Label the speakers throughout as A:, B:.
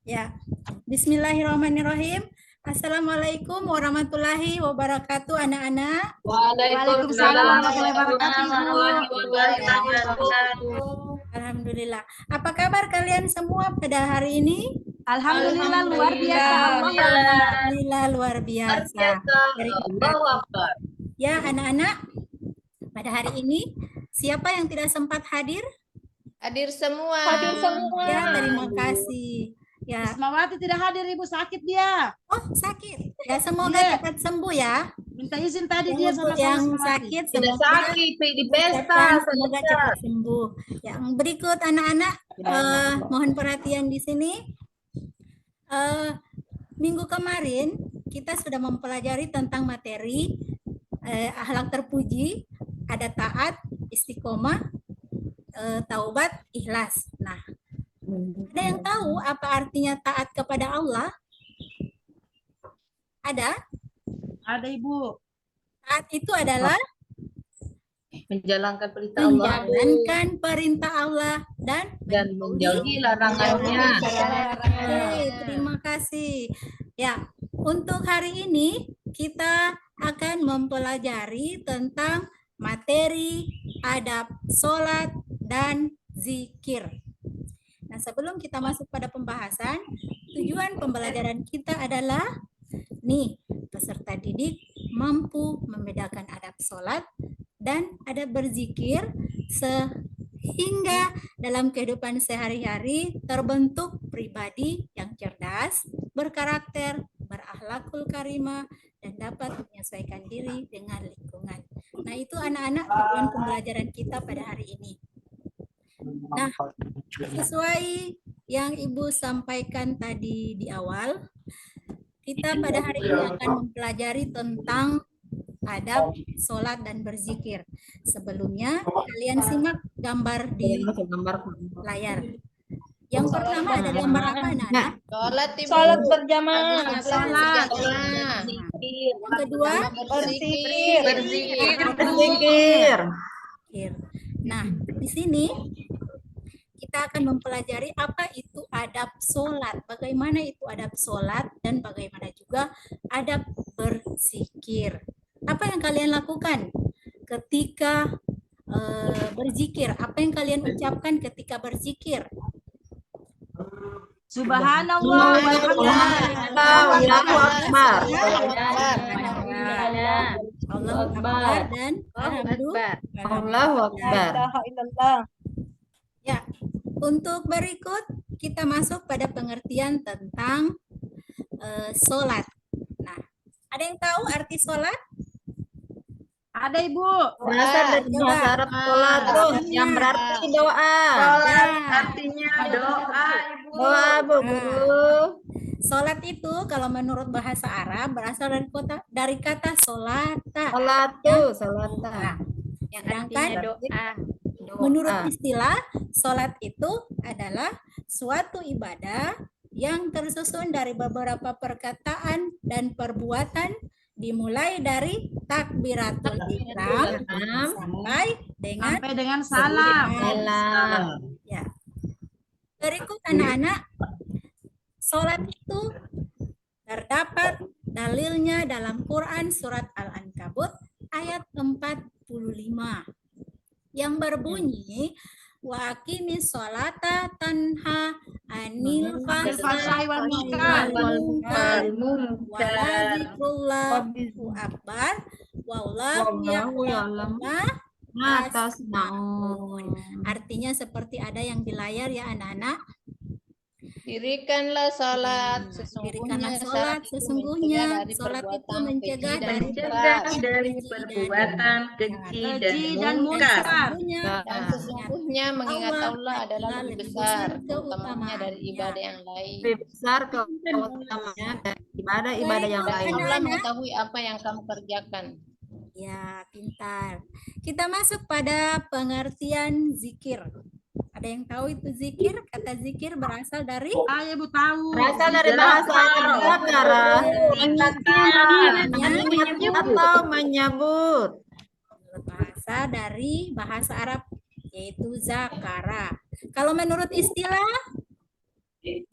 A: Ya, Bismillahirrahmanirrahim. Assalamualaikum warahmatullahi wabarakatuh, anak-anak.
B: Waalaikumsalam
C: Waalaikumsalam
B: warahmatullahi wabarakatuh.
A: Alhamdulillah. Apa kabar kalian semua pada hari ini?
C: Alhamdulillah luar biasa.
A: Alhamdulillah luar biasa.
B: Allahu Akbar.
A: Ya, anak-anak, pada hari ini siapa yang tidak sempat hadir?
B: Hadir semua.
A: Ya, terima kasih. Ya,
C: Ismawati tidak hadir, Ibu, sakit dia.
A: oh sakit. Ya, semoga
C: Iya.
A: cepat sembuh ya.
C: Minta izin tadi dia
A: Yang,
C: sama
A: yang
C: Ismawati.
A: sakit
B: Tidak
A: semoga
B: sakit, di pesta.
A: ucapkan semoga cepat sembuh. Yang berikut anak-anak mohon perhatian di sini. Minggu kemarin kita sudah mempelajari tentang materi akhlak terpuji, ada taat, istiqomah, taubat, ikhlas. Nah, ada yang tahu apa artinya taat kepada Allah? Ada?
C: Ada, Ibu.
A: Taat itu adalah
B: Menjalankan perintah Allah
A: menjalankan perintah Allah dan
B: menjauhi larangannya.
A: Oke, terima kasih. Ya, untuk hari ini kita akan mempelajari tentang materi adab sholat dan zikir. Nah, sebelum kita masuk pada pembahasan, tujuan pembelajaran kita adalah peserta didik mampu membedakan adab sholat dan adab berzikir sehingga dalam kehidupan sehari-hari terbentuk pribadi yang cerdas, berkarakter, berakhlakul karimah, dan dapat menyesuaikan diri dengan lingkungan. Nah, itu anak-anak tujuan pembelajaran kita pada hari ini. Nah, sesuai yang Ibu sampaikan tadi di awal, kita pada hari ini akan mempelajari tentang adab sholat dan berzikir. Sebelumnya kalian simak gambar di layar. Yang pertama ada gambar apa, anak-anak?
B: Sholat berjamaah.
A: Sholat. Yang kedua
B: Berzikir.
A: Nah, di sini kita akan mempelajari apa itu adab sholat, bagaimana itu adab sholat, dan bagaimana juga adab berzikir. Apa yang kalian lakukan ketika berzikir? Apa yang kalian ucapkan ketika berzikir?
C: Subhanallah.
B: Allahu Akbar.
A: Allahu Akbar dan
B: Allahu Akbar.
A: Ya, untuk berikut kita masuk pada pengertian tentang sholat. Nah, ada yang tahu arti sholat?
C: Ada, Ibu.
B: Berasal dari bahasa Arab sholat yang berarti doa.
C: Artinya doa, Ibu.
B: Doa, Bu Guru.
A: Sholat itu kalau menurut bahasa Arab berasal dari kata sholata.
B: Salata.
A: Yang sedangkan menurut istilah, sholat itu adalah suatu ibadah yang tersusun dari beberapa perkataan dan perbuatan dimulai dari takbiratul ihram sampai dengan
C: salam.
A: Ya. Berikut anak-anak, sholat itu terdapat dalilnya dalam Quran surat Al-Ankabut ayat 45 yang berbunyi wa aqimis sholata tanha anil fahsya'i wal munkar wa dzikrullahi akbar wallahu ya'lamu ma tasna'un. Artinya seperti ada yang di layar ya anak-anak.
B: Dirikanlah salat
A: Dirikanlah sholat, sesungguhnya sholat itu mencegah dari
B: perbuatan keji dan mungkar. Dan sesungguhnya mengingat Allah adalah lebih besar keutamanya dari ibadah yang lain.
D: Lebih besar keutamanya dari ibadah-ibadah yang lain.
B: Allah mengetahui apa yang kamu kerjakan.
A: Ya, pintar. Kita masuk pada pengertian zikir. Ada yang tahu itu zikir? Kata zikir berasal dari
C: Ibu tahu.
D: Berasal dari bahasa Arab zakara. Mengingat atau menyebut.
A: bahasa dari bahasa Arab yaitu zakara. Kalau menurut istilah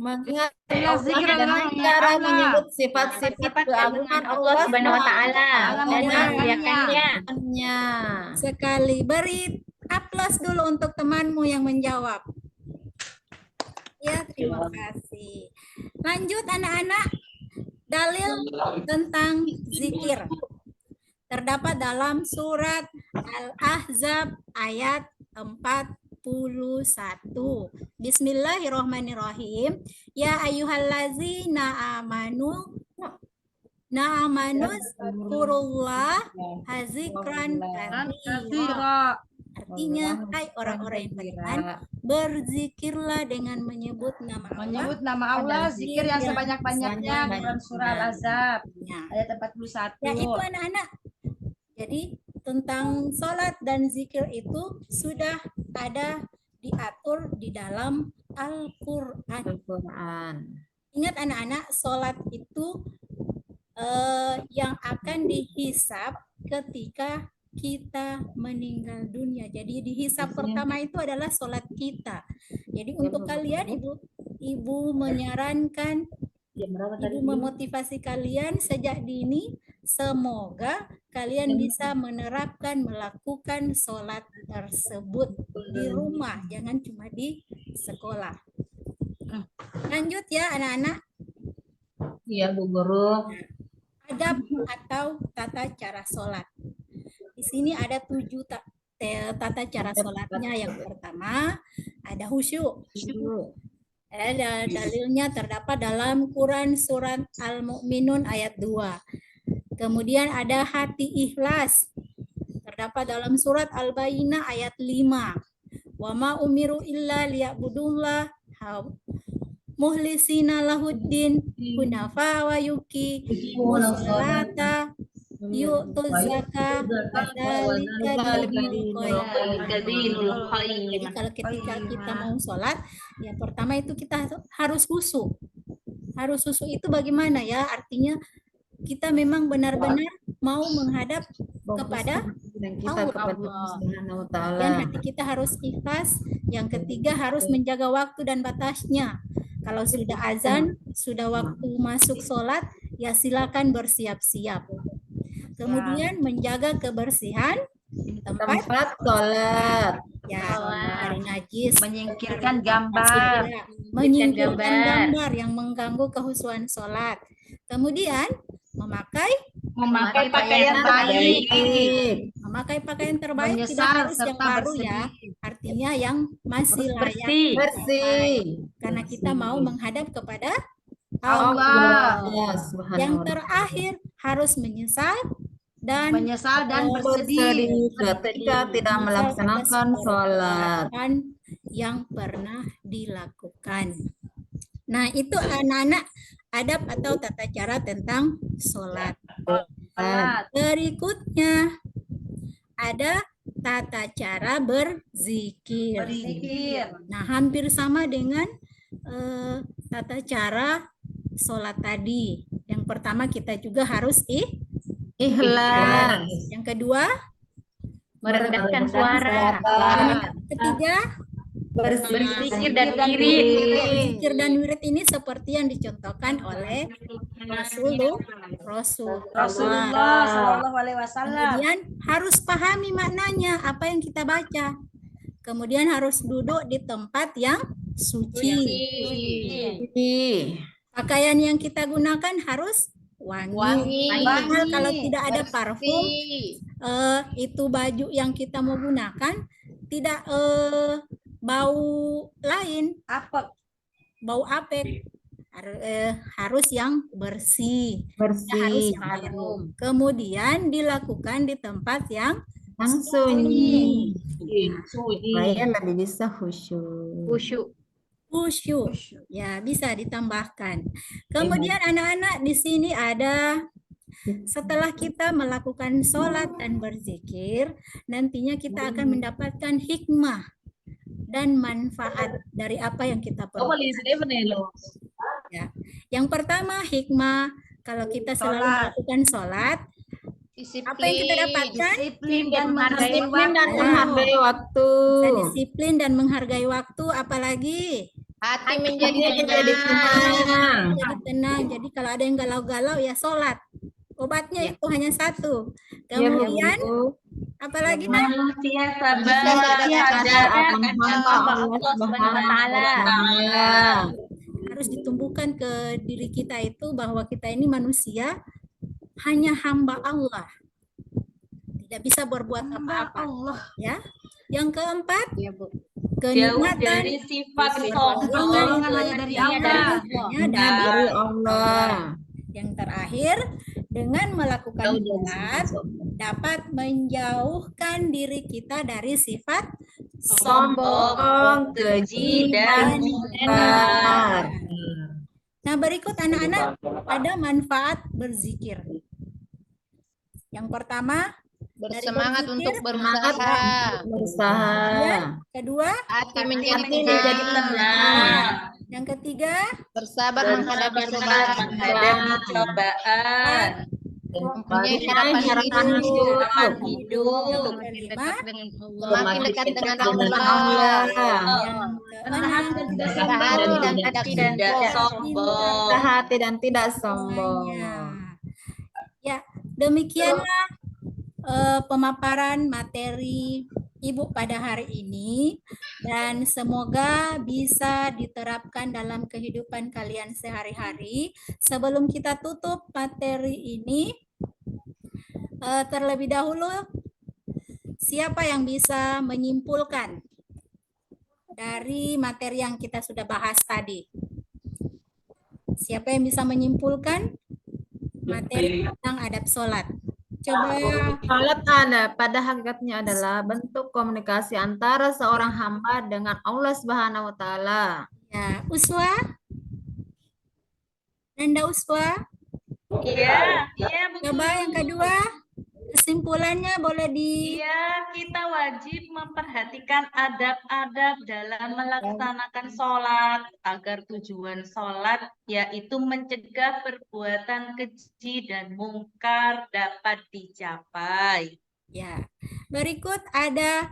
B: Mengingat
C: zikir
B: dengan
C: Allah,
B: cara
C: Allah.
B: menyebut sifat-sifat keagungan Allah Subhanahu wa taala dan memuliakannya.
A: Sekali beri aplaus dulu untuk temanmu yang menjawab. Ya, terima kasih. Lanjut anak-anak. Dalil tentang zikir terdapat dalam surat Al-Ahzab ayat 41. Bismillahirrahmanirrahim. Ya ayyuhallazina amanu zkurullah hazikran katsira. Artinya, hai orang-orang yang beriman, berzikirlah dengan menyebut nama Allah.
C: Menyebut nama Allah, zikir yang sebanyak-banyaknya dalam surah Al-Ahzab ayat 41.
A: Ya, itu anak-anak. Jadi tentang sholat dan zikir itu sudah ada diatur di dalam Al-Quran. Ingat anak-anak, sholat itu yang akan dihisab ketika kita meninggal dunia. Jadi dihisab pertama itu adalah sholat kita. Jadi untuk kalian ibu menyarankan, ibu memotivasi kalian sejak dini, semoga kalian bisa menerapkan, melakukan sholat tersebut di rumah, jangan cuma di sekolah. Lanjut ya anak-anak.
D: Iya Bu Guru.
A: Adab atau tata cara sholat. Di sini ada 7 tata cara sholatnya. Yang pertama ada khusyuk. Ada dalilnya terdapat dalam Quran surat Al-Mu'minun ayat 2. Kemudian ada hati ikhlas. Terdapat dalam surat Al-Bayyinah ayat 5. Wa ma umiru illa liya'budullah muhlisina lahuddin hunafa wa yuki musallata yu'tu zakah Jadi kalau ketika kita mau sholat, yang pertama itu kita harus khusyuk. Harus khusyuk itu bagaimana ya? Artinya kita memang benar-benar mau menghadap kepada Allah. Dan hati kita harus ikhlas. Yang ketiga harus menjaga waktu dan batasnya. Kalau sudah azan, sudah waktu masuk sholat, ya silakan bersiap-siap. Kemudian menjaga kebersihan tempat sholat. Ya, dari najis,
C: menyingkirkan gambar,
A: gambar yang mengganggu kehusuan sholat. Kemudian memakai
C: pakaian baik,
A: memakai pakaian terbaik,
C: menyesal,
A: tidak harus yang baru
C: bersedih.
A: ya, artinya yang masih layak
B: bersih.
A: karena kita mau menghadap kepada
C: Allah.
A: Yang terakhir harus menyesal dan
C: bersedih
B: ketika tidak melaksanakan sholat
A: yang pernah dilakukan. Nah, itu anak-anak adab atau tata cara tentang sholat. Berikutnya ada tata cara berzikir. Nah, hampir sama dengan tata cara sholat tadi. Yang pertama kita juga harus
B: ikhlas.
A: Yang kedua
B: Merendahkan suara.
A: Yang ketiga
B: Berzikir dan wirid.
A: Zikir dan wirid ini seperti yang dicontohkan oleh Rasulullah
C: Shallallahu Alaihi Wasallam.
A: Kemudian harus pahami maknanya apa yang kita baca. Kemudian harus duduk di tempat yang suci. Pakaian yang kita gunakan harus wangi. Kalau tidak ada parfum, itu baju yang kita mau gunakan tidak bau lain, bau apek, harus yang bersih, harus yang harum. Kemudian dilakukan di tempat yang
B: sunyi, supaya lebih bisa khusyuk. Ya, bisa ditambahkan. Kemudian anak-anak di sini ada, setelah kita melakukan sholat dan berzikir, nantinya kita akan mendapatkan hikmah dan manfaat dari apa yang kita perlukan. Ya. Yang pertama hikmah, kalau kita selalu melakukan sholat, apa yang kita dapatkan?
C: Disiplin dan
B: menghargai waktu.
A: Disiplin dan menghargai waktu, apalagi
B: Hati menjadi
D: Menjadi
B: tenang.
D: tenang.
A: Jadi tenang. Jadi kalau ada yang galau-galau ya sholat. Obatnya itu hanya satu.
D: Ya, Bu.
A: Kemudian apalagi nak?
E: Manusia
B: Manusia
E: sabar
B: sadar
E: akan hamba
D: Allah
E: Allah Subhanahu wa
D: Taala.
A: Harus ditumbuhkan ke diri kita itu bahwa kita ini manusia hanya hamba Allah. Tidak bisa berbuat apa-apa. Ya. Yang keempat,
B: Ya, Bu.
E: jauh
A: kenikmatan
E: dari sifat sombong
C: dari Allah.
D: Dari Allah.
A: Yang terakhir, dengan melakukan sholat dapat menjauhkan diri kita dari sifat
D: Sombong, keji, dan mungkar.
A: Nah, berikut anak-anak ada manfaat berzikir. Yang pertama,
B: Bersemangat
A: berzikir,
B: untuk berusaha.
D: Berusaha.
A: kedua,
B: Hati menjadi
E: menjadi
B: tenang.
E: tenang,
A: yang ketiga,
B: Bersabar menghadapi
E: bersabar
B: cobaan.
E: menghadapi cobaan,
B: Mempunyai
D: Harapan
B: harapan hidup.
E: harapan hidup,
A: yang kelima,
B: Makin dekat dengan Allah.
A: yang
C: Rendah hati dan tidak
B: Rendah hati
C: sombong.
B: dan tidak
E: tidak sombong.
D: Hati dan tidak sombong.
A: Ya, demikianlah pemaparan materi Ibu pada hari ini dan semoga bisa diterapkan dalam kehidupan kalian sehari-hari. Sebelum kita tutup materi ini, terlebih dahulu siapa yang bisa menyimpulkan dari materi yang kita sudah bahas tadi? Siapa yang bisa menyimpulkan materi tentang adab sholat? Coba.
D: Salat pada hakikatnya adalah bentuk komunikasi antara seorang hamba dengan Allah Subhanahu wa Ta'ala.
A: Ya, Uswa. Nanda Uswa.
E: Iya, Bu.
A: Coba yang kedua. Kesimpulannya boleh di
E: Iya, kita wajib memperhatikan adab-adab dalam melaksanakan sholat agar tujuan sholat yaitu mencegah perbuatan keji dan mungkar dapat dicapai.
A: Ya. Berikut ada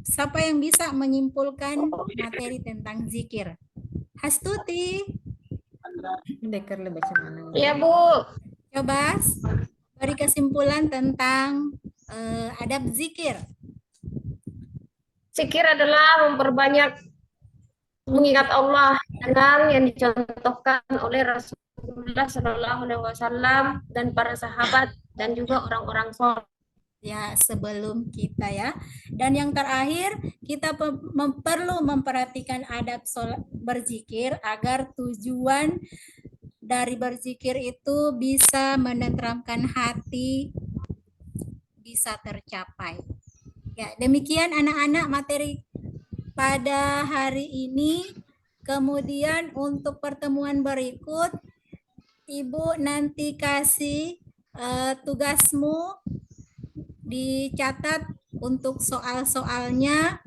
A: siapa yang bisa menyimpulkan materi tentang zikir? Hastuti.
D: Dekar lebih mana?
B: Iya, Bu.
A: Coba beri kesimpulan tentang adab zikir.
F: Zikir adalah memperbanyak mengingat Allah dengan yang dicontohkan oleh Rasulullah Shallallahu Alaihi Wasallam dan para sahabat dan juga orang-orang soleh.
A: Ya, sebelum kita ya. Dan yang terakhir, kita perlu memperhatikan adab berzikir agar tujuan dari berzikir itu bisa menenteramkan hati, bisa tercapai. Ya, demikian anak-anak materi pada hari ini. Kemudian untuk pertemuan berikut, Ibu nanti kasih tugasmu dicatat untuk soal-soalnya,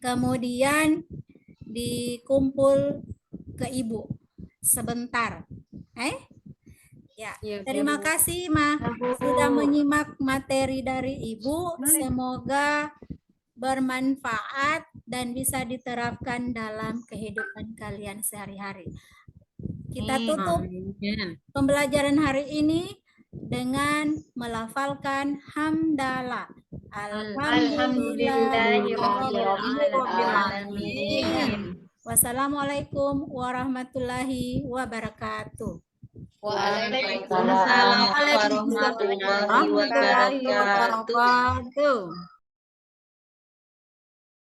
A: kemudian dikumpul ke Ibu sebentar. Ya, terima kasih sudah menyimak materi dari Ibu. Semoga bermanfaat dan bisa diterapkan dalam kehidupan kalian sehari-hari. Kita tutup pembelajaran hari ini dengan melafalkan hamdalah. Alhamdulillahirrahmanirrahim. Wassalamualaikum warahmatullahi wabarakatuh.
E: Waalaikumsalam warahmatullahi wabarakatuh.